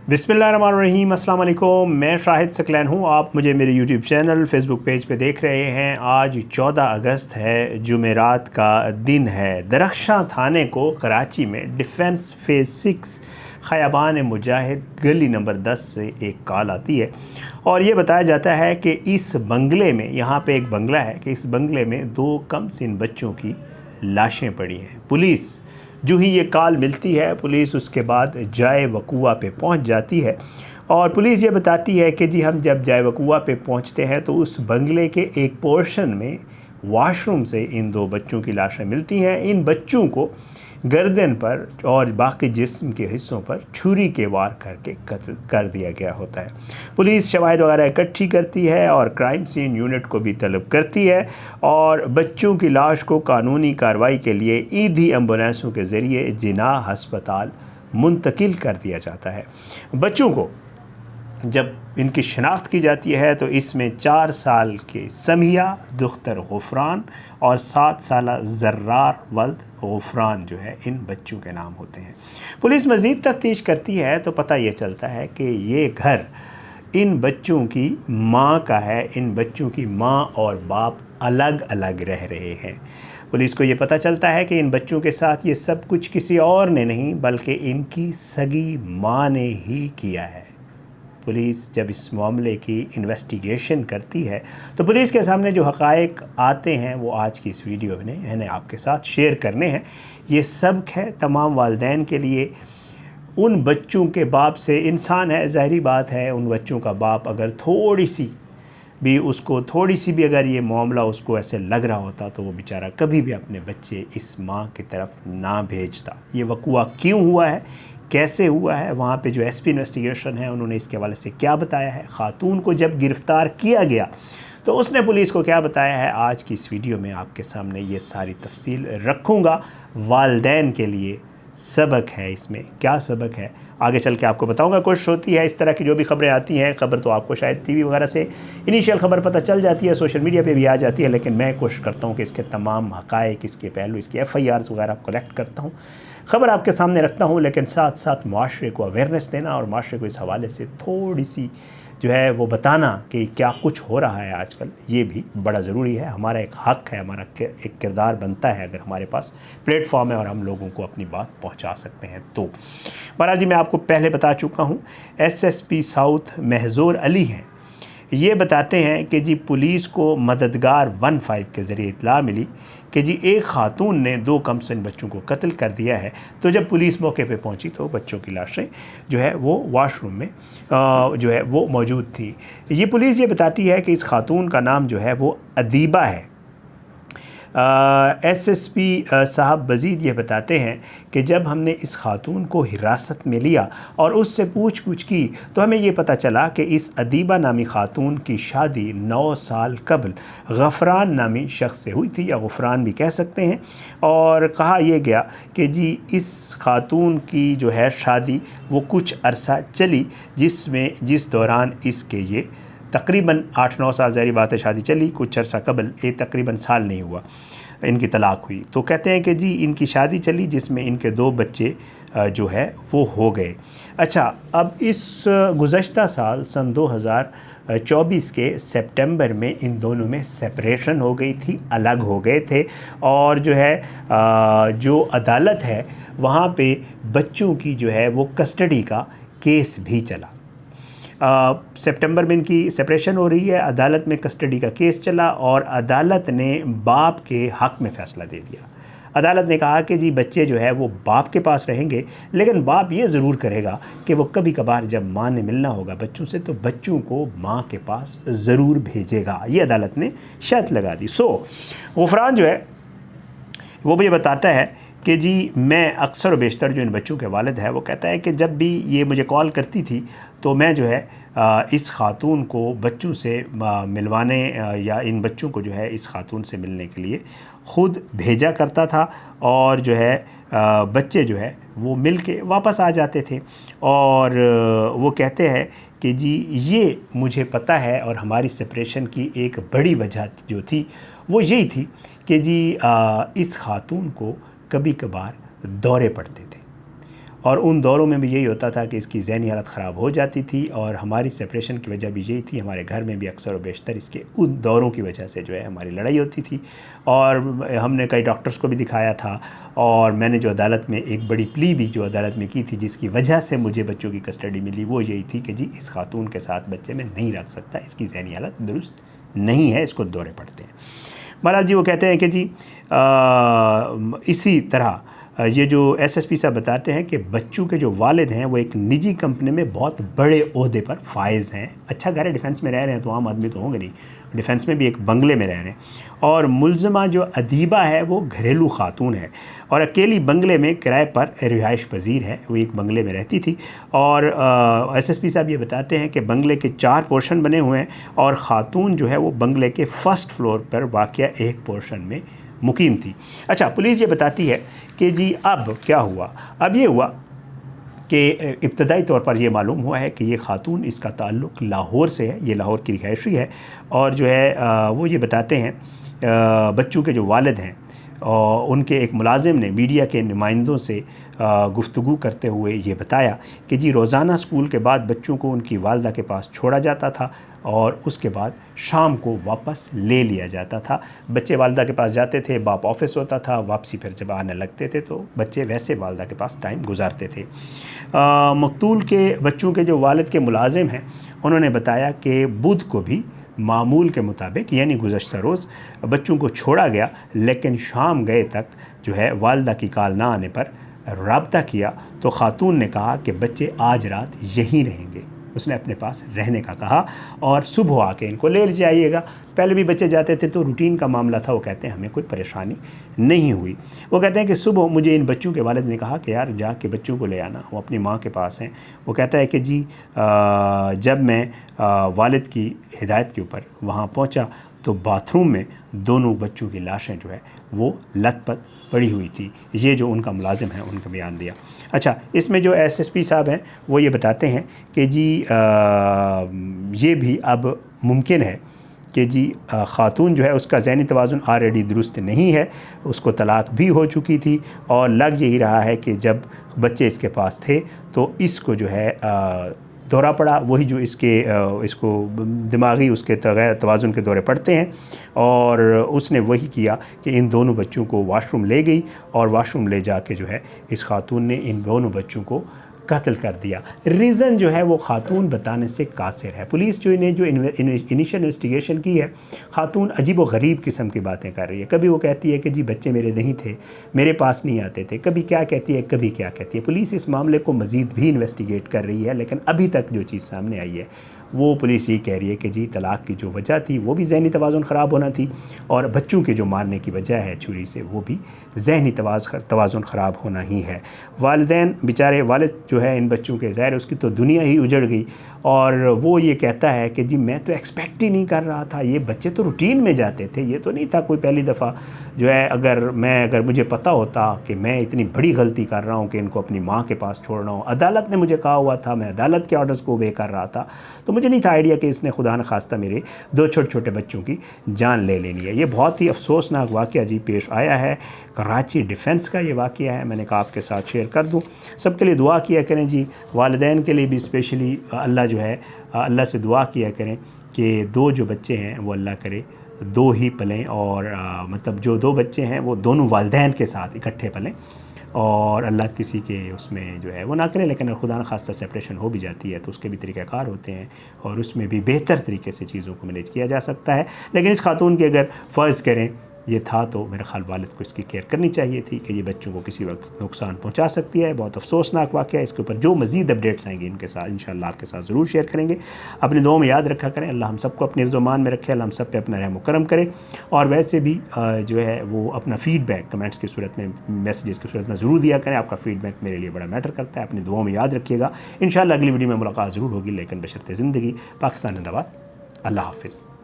बिस्मिल्लाहिर्रहमानिर्रहीम, अस्सलाम वालेकुम। मैं शाहिद सकलैन हूँ। आप मुझे मेरे यूट्यूब चैनल फेसबुक पेज पे देख रहे हैं। आज 14 अगस्त है, जुमेरात का दिन है। दरख्शां थाने को कराची में डिफेंस फेज़ 6 ख़याबान मुजाहिद गली नंबर 10 से एक कॉल आती है और ये बताया जाता है कि इस बंगले में, यहाँ पे एक बंगला है, कि इस बंगले में 2 कम सिन बच्चों की लाशें पड़ी हैं। पुलिस जो ही ये कॉल मिलती है, पुलिस उसके बाद जाए वक़ूआ पे पहुंच जाती है और पुलिस ये बताती है कि जी हम जब जाए वक़ूआ पे पहुंचते हैं तो उस बंगले के एक पोर्शन में वॉशरूम से इन 2 बच्चों की लाशें मिलती हैं। इन बच्चों को गर्दन पर और बाकी जिस्म के हिस्सों पर छुरी के वार करके कत्ल कर दिया गया होता है। पुलिस शवाहिद वगैरह इकट्ठी करती है और क्राइम सीन यूनिट को भी तलब करती है और बच्चों की लाश को कानूनी कार्रवाई के लिए ईदी एम्बुलेंसों के ज़रिए जिनाह हस्पताल मुंतकिल कर दिया जाता है। बच्चों को जब इनकी शनाख्त की जाती है तो इसमें 4 साल के समिया दुख्तर गफ़रान और 7 साला ज़र्रार वल्द गफ़रान जो है इन बच्चों के नाम होते हैं। पुलिस मज़ीद तफ्तीश करती है तो पता ये चलता है कि ये घर इन बच्चों की माँ का है। इन बच्चों की माँ और बाप अलग अलग रह रहे हैं। पुलिस को ये पता चलता है कि इन बच्चों के साथ ये सब कुछ किसी और ने नहीं बल्कि इनकी सगी माँ ने ही किया है। पुलिस जब इस मामले की इन्वेस्टिगेशन करती है तो पुलिस के सामने जो हक़ाइक़ आते हैं वो आज की इस वीडियो में मैंने आपके साथ शेयर करने हैं। ये सबक है तमाम वालिदैन के लिए। उन बच्चों के बाप से, इंसान है, ज़ाहिरी बात है, उन बच्चों का बाप अगर थोड़ी सी भी अगर ये मामला उसको ऐसे लग रहा होता तो वो बेचारा कभी भी अपने बच्चे इस माँ की तरफ ना भेजता। ये वक़ूआ क्यों हुआ है, कैसे हुआ है, वहाँ पे जो एसपी इन्वेस्टिगेशन है उन्होंने इसके हवाले से क्या बताया है, ख़ातून को जब गिरफ़्तार किया गया तो उसने पुलिस को क्या बताया है, आज की इस वीडियो में आपके सामने ये सारी तफसील रखूँगा। वालिदैन के लिए सबक है, इसमें क्या सबक है आगे चल के आपको बताऊंगा। कोशिश होती है इस तरह की जो भी ख़बरें आती हैं, ख़बर तो आपको शायद टीवी वगैरह से इनिशियल ख़बर पता चल जाती है, सोशल मीडिया पे भी आ जाती है, लेकिन मैं कोशिश करता हूँ कि इसके तमाम हक़ाइक़, इसके पहलू, इसकी FIRs वगैरह कलेक्ट करता हूँ, ख़बर आपके सामने रखता हूँ, लेकिन साथ साथ माशरे को अवेयरनेस देना और माशरे को इस हवाले से थोड़ी सी जो है वो बताना कि क्या कुछ हो रहा है आजकल, ये भी बड़ा ज़रूरी है। हमारा एक हक़ है, हमारा एक किरदार बनता है अगर हमारे पास प्लेटफॉर्म है और हम लोगों को अपनी बात पहुंचा सकते हैं तो। बहरहाल जी, मैं आपको पहले बता चुका हूं, SSP साउथ महजूर अली हैं, ये बताते हैं कि जी पुलिस को मददगार 15 के ज़रिए इत्तला मिली कि जी एक ख़ातून ने 2 कमसिन बच्चों को कत्ल कर दिया है। तो जब पुलिस मौके पे पहुंची तो बच्चों की लाशें जो है वो वॉशरूम में जो है वो मौजूद थी। ये पुलिस ये बताती है कि इस ख़ातून का नाम जो है वो अदीबा है। SSP साहब मज़ीद ये बताते हैं कि जब हमने इस ख़ातून को हिरासत में लिया और उससे पूछ की तो हमें ये पता चला कि इस अदीबा नामी ख़ातून की शादी 9 साल कबल गफ़रान नामी शख्स से हुई थी, या गफ़रान भी कह सकते हैं। और कहा यह गया कि जी इस ख़ातून की जो है शादी वो कुछ अरसा चली, जिस दौरान इसके ये तकरीबन 8-9 साल, ज़ाहिर बात है शादी चली, कुछ अर्सा कबल, ये तकरीबन साल नहीं हुआ इनकी तलाक़ हुई। तो कहते हैं कि जी इनकी शादी चली जिसमें इनके 2 बच्चे जो है वो हो गए। अच्छा, अब इस गुज़श्ता साल सन 2024 के सितंबर में इन दोनों में सेपरेशन हो गई थी, अलग हो गए थे और जो है जो अदालत है वहाँ पे बच्चों की जो है वो कस्टडी का केस भी चला। सितंबर में इनकी सेपरेशन हो रही है, अदालत में कस्टडी का केस चला और अदालत ने बाप के हक़ में फ़ैसला दे दिया। अदालत ने कहा कि जी बच्चे जो है वो बाप के पास रहेंगे, लेकिन बाप ये ज़रूर करेगा कि वो कभी कभार जब माँ ने मिलना होगा बच्चों से तो बच्चों को माँ के पास ज़रूर भेजेगा। ये अदालत ने शर्त लगा दी। गफ़रान जो है वो भी बताता है कि जी मैं अक्सर व बेशतर, जो इन बच्चों के वालिद है, वो कहता है कि जब भी ये मुझे कॉल करती थी तो मैं जो है इस ख़ातून को बच्चों से मिलवाने या इन बच्चों को जो है इस ख़ातून से मिलने के लिए ख़ुद भेजा करता था और जो है बच्चे जो है वो मिल के वापस आ जाते थे। और वो कहते हैं कि जी ये मुझे पता है और हमारी सेपरेशन की एक बड़ी वजह जो थी वो यही थी कि जी इस ख़ातून को कभी कभार दौरे पड़ते थे और उन दौरों में भी यही होता था कि इसकी ज़हनी हालत ख़राब हो जाती थी, और हमारी सेपरेशन की वजह भी यही थी। हमारे घर में भी अक्सर और बेशतर इसके उन दौरों की वजह से जो है हमारी लड़ाई होती थी, और हमने कई डॉक्टर्स को भी दिखाया था, और मैंने जो अदालत में एक बड़ी प्ली भी जो अदालत में की थी, जिसकी वजह से मुझे बच्चों की कस्टडी मिली, वो यही थी कि जी इस खातून के साथ बच्चे मैं नहीं रख सकता, इसकी ज़हनी हालत दुरुस्त नहीं है, इसको दौरे पड़ते हैं। महाराज जी वो कहते हैं कि जी इसी तरह ये जो एसएसपी साहब बताते हैं कि बच्चों के जो वालिद हैं वो एक निजी कंपनी में बहुत बड़े ओहदे पर फाइज हैं। अच्छा घर है, डिफेंस में रह रहे हैं तो आम आदमी तो होंगे नहीं, डिफेंस में भी एक बंगले में रह रहे हैं, और मुलजमा जो अदीबा है वो घरेलू खातून है और अकेली बंगले में किराए पर रिहाइश पजीर है, वो एक बंगले में रहती थी। और एसएसपी साहब ये बताते हैं कि बंगले के 4 पोर्शन बने हुए हैं, और ख़ातून जो है वो बंगले के फर्स्ट फ्लोर पर वाक़या एक पोर्शन में मुकीम थी। अच्छा, पुलिस ये बताती है कि जी अब क्या हुआ। अब ये हुआ कि इब्तदाई तौर पर ये मालूम हुआ है कि ये खातून, इसका ताल्लुक़ लाहौर से है, ये लाहौर की रिहायशी है, और जो है वो ये बताते हैं बच्चों के जो वालिद हैं और उनके एक मुलाजिम ने मीडिया के नुमाइंदों से गुफ्तगू करते हुए ये बताया कि जी रोज़ाना स्कूल के बाद बच्चों को उनकी वालदा के पास छोड़ा जाता था, और उसके बाद शाम को वापस ले लिया जाता था। बच्चे वालदा के पास जाते थे, बाप ऑफिस होता था, वापसी फिर जब आने लगते थे तो बच्चे वैसे वालदा के पास टाइम गुजारते थे। मकतूल के बच्चों के जो वालिद के मुलाजिम हैं, उन्होंने बताया कि बुध को भी मामूल के मुताबिक यानी गुज़श्ता रोज़ बच्चों को छोड़ा गया, लेकिन शाम गए तक जो है वालदा की कॉल ना आने पर राब्ता किया तो ख़ातून ने कहा कि बच्चे आज रात यहीं रहेंगे। उसने अपने पास रहने का कहा और सुबह आके इनको ले जाइएगा। पहले भी बच्चे जाते थे तो रूटीन का मामला था, वो कहते हैं हमें कोई परेशानी नहीं हुई। वो कहते हैं कि सुबह मुझे इन बच्चों के वालिद ने कहा कि यार जाके बच्चों को ले आना, वो अपनी माँ के पास हैं। वो कहता है कि जी जब मैं वालिद की हिदायत के ऊपर वहाँ पहुँचा तो बाथरूम में दोनों बच्चों की लाशें जो है वो लथपथ पड़ी हुई थी। ये जो उनका मुलाजिम है उनका बयान दिया। अच्छा, इसमें जो एसएसपी साहब हैं वो ये बताते हैं कि जी ये भी अब मुमकिन है कि जी ख़ातून जो है उसका ज़हनी तवाज़ुन ऑलरेडी दुरुस्त नहीं है, उसको तलाक भी हो चुकी थी, और लग यही रहा है कि जब बच्चे इसके पास थे तो इसको जो है दौरा पड़ा, वही जो इसको दिमागी उसके तवाज़ुन के दौरे पड़ते हैं, और उसने वही किया कि इन दोनों बच्चों को वाशरूम ले गई, और वाशरूम ले जाके जो है इस खातून ने इन दोनों बच्चों को कत्ल कर दिया। रीज़न जो है वो खातून बताने से कासिर है। पुलिस जो इनिशियल इन्वेस्टिगेशन की है, खातून अजीब व गरीब किस्म की बातें कर रही है। कभी वो कहती है कि जी बच्चे मेरे नहीं थे, मेरे पास नहीं आते थे, कभी क्या कहती है, कभी क्या कहती है। पुलिस इस मामले को मज़ीद भी इन्वेस्टिगेट कर रही है, लेकिन अभी तक जो चीज़ सामने आई है वो पुलिस ये कह रही है कि जी तलाक की जो वजह थी वो भी ज़हनी तवाज़ुन ख़राब होना थी, और बच्चों के जो मारने की वजह है छुरी से वो भी ज़हनी तवाज़ुन ख़राब होना ही है। वालिदैन बेचारे, वालिद जो है इन बच्चों के, ज़ाहिर उसकी तो दुनिया ही उजड़ गई, और वो ये कहता है कि जी मैं तो एक्सपेक्ट ही नहीं कर रहा था, ये बच्चे तो रूटीन में जाते थे, ये तो नहीं था कोई पहली दफ़ा जो है। अगर मुझे पता होता कि मैं इतनी बड़ी गलती कर रहा हूँ कि इनको अपनी माँ के पास छोड़ रहा हूँ, अदालत ने मुझे कहा हुआ था, मैं अदालत के ऑर्डर्स को ओबे कर रहा था, तो मुझे नहीं था आइडिया कि इसने खुदा न खास्ता मेरे 2 छोटे छोटे बच्चों की जान ले लेनी है। ये बहुत ही अफसोसनाक वाक़या जी पेश आया है। कराची डिफेंस का ये वाक़या है, मैंने कहा आपके साथ शेयर कर दूँ। सबके लिए दुआ किया करें जी, वालिदैन के लिए भी स्पेशली अल्लाह जो है, अल्लाह से दुआ किया करें कि 2 जो बच्चे हैं वो अल्लाह करे 2 ही पलें, और मतलब जो 2 बच्चे हैं वो दोनों वालिदैन के साथ इकट्ठे पलें, और अल्लाह किसी के उसमें जो है वो ना करे। लेकिन अगर खुदा न खास्ता सेपरेशन हो भी जाती है तो उसके भी तरीक़ाकार होते हैं, और उसमें भी बेहतर तरीके से चीज़ों को मैनेज किया जा सकता है। लेकिन इस खातून के अगर फ़र्ज़ करें ये था तो मेरे ख़्याल वालिद को इसकी केयर करनी चाहिए थी कि ये बच्चों को किसी वक्त नुकसान पहुंचा सकती है। बहुत अफसोसनाक वाक़या है। इसके ऊपर जो मज़ीद अपडेट्स आएंगे इनके साथ इंशाअल्लाह आपके साथ ज़रूर शेयर करेंगे। अपनी दुआओं में याद रखा करें, अल्लाह हम सबको अपने ज़ुबान में रखे, अल्लाह हम सब पे अपना रहम करम करे। और वैसे भी जो है वो अपना फ़ीडबैक कमेंट्स की सूरत में, मैसेजेस की सूरत में ज़रूर दिया करें। आपका फ़ीडबैक मेरे लिए बड़ा मैटर करता है। अपनी दुआओं में याद रखिएगा। इंशाअल्लाह अगली वीडियो में मुलाकात ज़रूर होगी, लेकिन बशर्ते ज़िंदगी। पाकिस्तान जिंदाबाद। अल्लाह हाफ़िज़।